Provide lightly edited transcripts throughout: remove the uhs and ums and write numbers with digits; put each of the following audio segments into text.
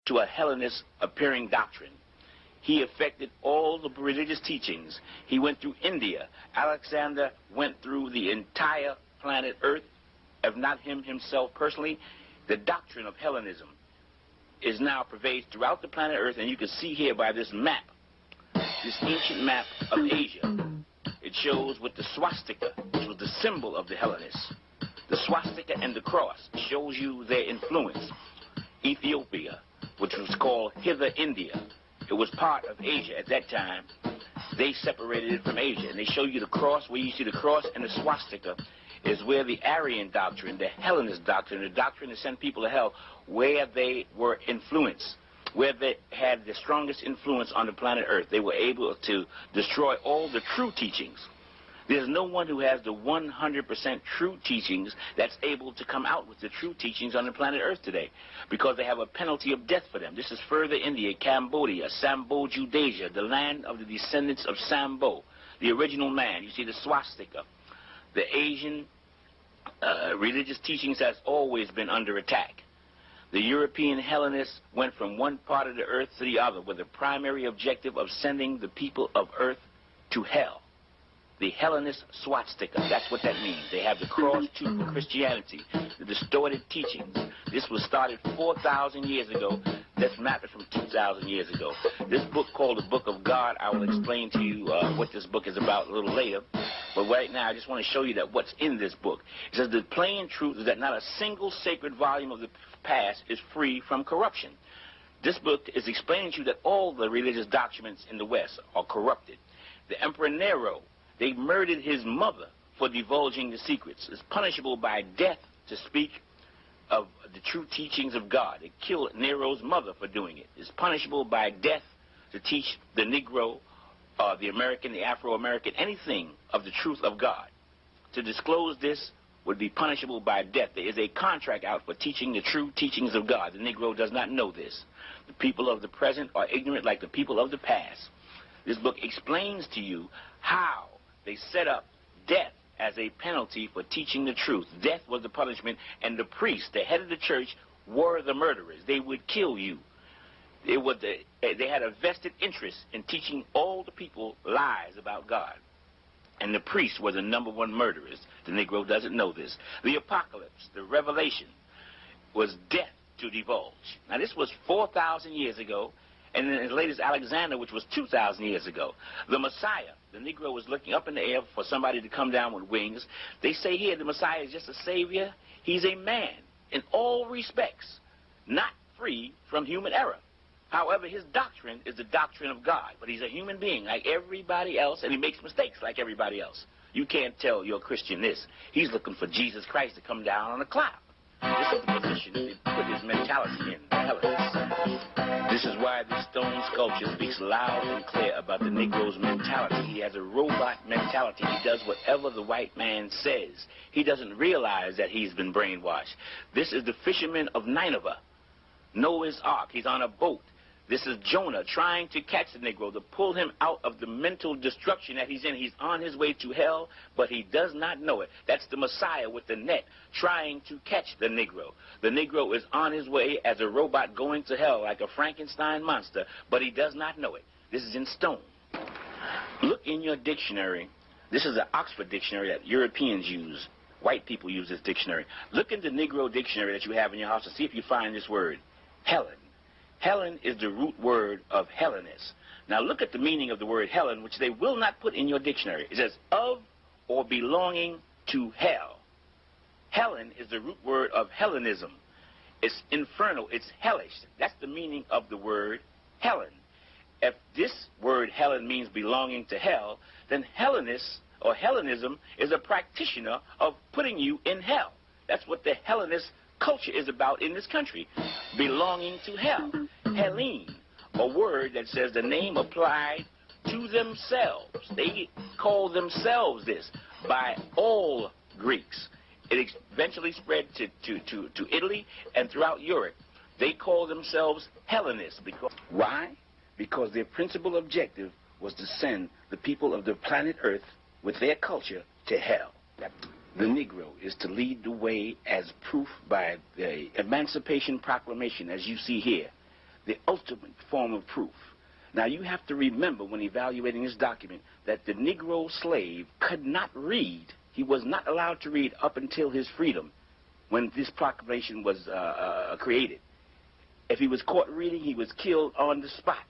to a Hellenist appearing doctrine. He affected all the religious teachings. He went through India. Alexander went through the entire planet Earth, if not him himself personally. The doctrine of Hellenism is now pervades throughout the planet Earth, and you can see here by this map, this ancient map of Asia. It shows with the swastika, which was the symbol of the Hellenists. The swastika and the cross shows you their influence. Ethiopia, which was called Hither India, it was part of Asia at that time. They separated it from Asia, and they show you the cross. Where you see the cross and the swastika is where the Aryan doctrine, the Hellenist doctrine, the doctrine to send people to hell, where they were influenced, where they had the strongest influence on the planet Earth. They were able to destroy all the true teachings. There's no one who has the 100% true teachings that's able to come out with the true teachings on the planet Earth today, because they have a penalty of death for them. This is further India, Cambodia, Sambo Judasia, the land of the descendants of Sambo, the original man. You see the swastika. The Asian religious teachings has always been under attack. The European Hellenists went from one part of the earth to the other with the primary objective of sending the people of earth to hell. The Hellenist swastika, that's what that means. They have the cross too for Christianity, the distorted teachings. This was started 4,000 years ago. This map is from 2,000 years ago. This book called the Book of God, I will explain to you what this book is about a little later. But right now, I just want to show you that what's in this book. It says the plain truth is that not a single sacred volume of the past is free from corruption. This book is explaining to you that all the religious documents in the West are corrupted. The Emperor Nero, they murdered his mother for divulging the secrets. It's punishable by death to speak of the true teachings of God. They killed Nero's mother for doing it. It's punishable by death to teach the Negro, the American, the Afro-American, anything of the truth of God. To disclose this would be punishable by death. There is a contract out for teaching the true teachings of God. The Negro does not know this. The people of the present are ignorant like the people of the past. This book explains to you how they set up death as a penalty for teaching the truth. Death was the punishment, and the priests, the head of the church, were the murderers. They would kill you. They had a vested interest in teaching all the people lies about God. And the priests were the #1 murderers. The Negro doesn't know this. The apocalypse, the revelation, was death to divulge. Now, this was 4,000 years ago, and then as late as Alexander, which was 2,000 years ago. The Messiah, the Negro was looking up in the air for somebody to come down with wings. They say here the Messiah is just a savior. He's a man in all respects, not free from human error. However, his doctrine is the doctrine of God, but he's a human being like everybody else, and he makes mistakes like everybody else. You can't tell you're a Christian this. He's looking for Jesus Christ to come down on a cloud. This is the position that they put his mentality in, the Hellenists. This is why the stone sculpture speaks loud and clear about the Negro's mentality. He has a robot mentality. He does whatever the white man says. He doesn't realize that he's been brainwashed. This is the fisherman of Nineveh, Noah's Ark. He's on a boat. This is Jonah trying to catch the Negro, to pull him out of the mental destruction that he's in. He's on his way to hell, but he does not know it. That's the Messiah with the net trying to catch the Negro. The Negro is on his way as a robot going to hell like a Frankenstein monster, but he does not know it. This is in stone. Look in your dictionary. This is an Oxford dictionary that Europeans use. White people use this dictionary. Look in the Negro dictionary that you have in your house and see if you find this word, Helen. Helen is the root word of Hellenist. Now look at the meaning of the word Helen, which they will not put in your dictionary. It says, of or belonging to hell. Helen is the root word of Hellenism. It's infernal, it's hellish. That's the meaning of the word Helen. If this word Helen means belonging to hell, then Hellenist or Hellenism is a practitioner of putting you in hell. That's what the Hellenist culture is about in this country, belonging to hell. Helene, a word that says the name applied to themselves. They call themselves this by all Greeks. It eventually spread to Italy and throughout Europe. They call themselves Hellenists. Why? Because their principal objective was to send the people of the planet Earth with their culture to hell. The Negro is to lead the way as proof by the Emancipation Proclamation, as you see here. the ultimate form of proof. Now, you have to remember when evaluating this document that the Negro slave could not read. He was not allowed to read up until his freedom when this proclamation was created. If he was caught reading, he was killed on the spot.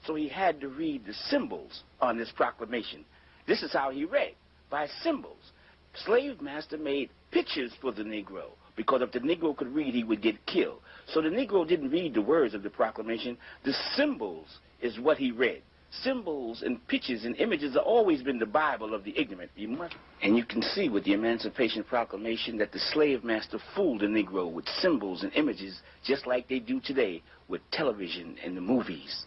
So he had to read the symbols on this proclamation. This is how he read, by symbols. Slave master made pictures for the Negro, because if the Negro could read, he would get killed. So the Negro didn't read the words of the proclamation. The symbols is what he read. Symbols and pictures and images have always been the Bible of the ignorant. And you can see with the Emancipation Proclamation that the slave master fooled the Negro with symbols and images just like they do today with television and the movies.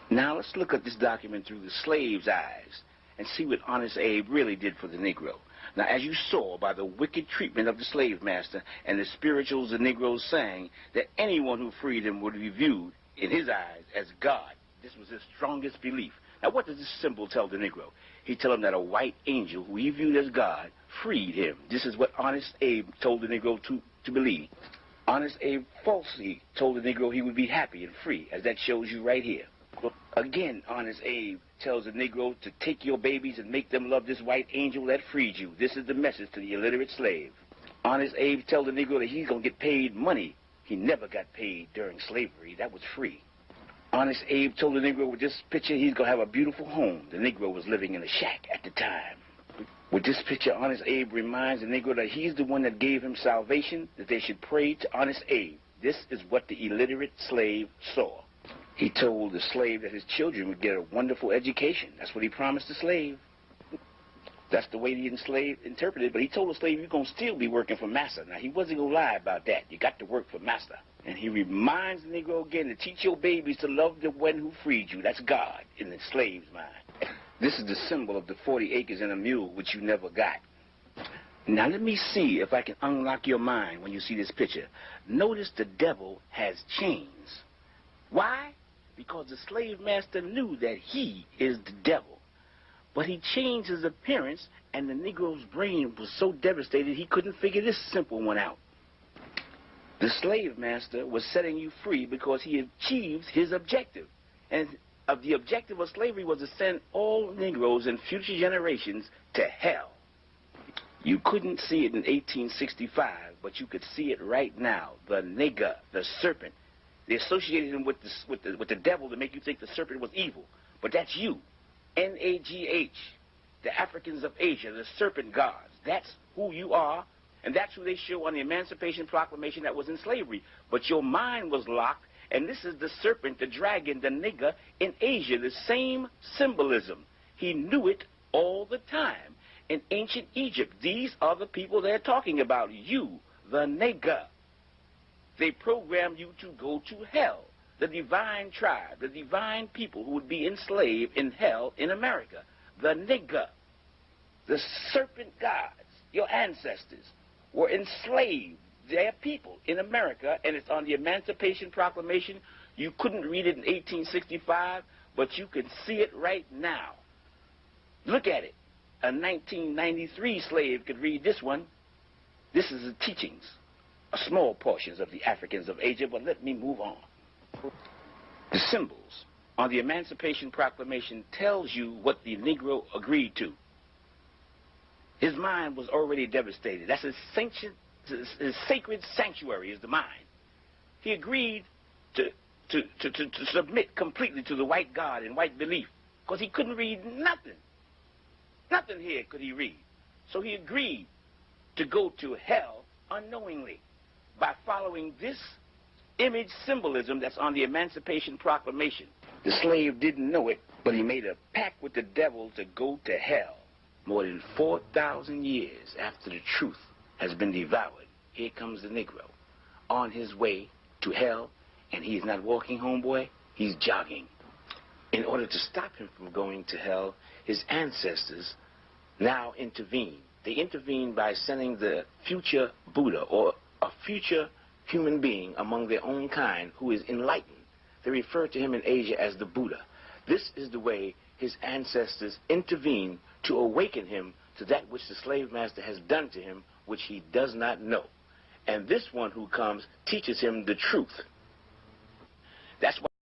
Now let's look at this document through the slave's eyes and see what Honest Abe really did for the Negro. Now, as you saw by the wicked treatment of the slave master and the spirituals the Negroes sang, that anyone who freed him would be viewed in his eyes as God. This was his strongest belief. Now, what does this symbol tell the Negro? He told him that a white angel, who he viewed as God, freed him. This is what Honest Abe told the Negro to believe. Honest Abe falsely told the Negro he would be happy and free, as that shows you right here. Again, Honest Abe tells the Negro to take your babies and make them love this white angel that freed you. This is the message to the illiterate slave. Honest Abe tells the Negro that he's going to get paid money. He never got paid during slavery. That was free. Honest Abe told the Negro with this picture he's going to have a beautiful home. The Negro was living in a shack at the time. With this picture, Honest Abe reminds the Negro that he's the one that gave him salvation, that they should pray to Honest Abe. This is what the illiterate slave saw. He told the slave that his children would get a wonderful education. That's what he promised the slave. That's the way the enslaved interpreted it. But he told the slave, you're going to still be working for master. Now, he wasn't going to lie about that. You got to work for master. And he reminds the Negro again to teach your babies to love the one who freed you. That's God in the slave's mind. This is the symbol of the 40 acres and a mule, which you never got. Now, let me see if I can unlock your mind when you see this picture. Notice the devil has chains. Why? Because the slave master knew that he is the devil. But he changed his appearance, and the Negro's brain was so devastated he couldn't figure this simple one out. The slave master was setting you free because he achieved his objective. And the objective of slavery was to send all Negroes and future generations to hell. You couldn't see it in 1865, but you could see it right now. The nigger, the serpent. They associated him with the devil to make you think the serpent was evil. But that's you. N-A-G-H. The Africans of Asia, the serpent gods. That's who you are, and that's who they show on the Emancipation Proclamation that was in slavery. But your mind was locked, and this is the serpent, the dragon, the nigger in Asia, the same symbolism. He knew it all the time. In ancient Egypt, these are the people they're talking about. You, the nigger. They programmed you to go to hell, the divine tribe, the divine people who would be enslaved in hell in America. The nigger, the serpent gods, your ancestors, were enslaved, their people, in America, and it's on the Emancipation Proclamation. You couldn't read it in 1865, but you can see it right now. Look at it. A 1993 slave could read this one. This is the teachings. Small portions of the Africans of Asia, but let me move on. The symbols on the Emancipation Proclamation tells you what the Negro agreed to. His mind was already devastated. That's his sacred sanctuary is the mind. He agreed to submit completely to the white God and white belief because he couldn't read nothing. Nothing here could he read. So he agreed to go to hell unknowingly by following this image symbolism that's on the Emancipation Proclamation. The slave didn't know it, but he made a pact with the devil to go to hell. More than 4,000 years after the truth has been devoured, here comes the Negro on his way to hell, and he's not walking, homeboy, he's jogging. In order to stop him from going to hell, his ancestors now intervene. They intervene by sending the future Buddha, or a future human being among their own kind who is enlightened. They refer to him in Asia as the Buddha. This is the way his ancestors intervene to awaken him to that which the slave master has done to him, which he does not know. And this one who comes teaches him the truth. That's why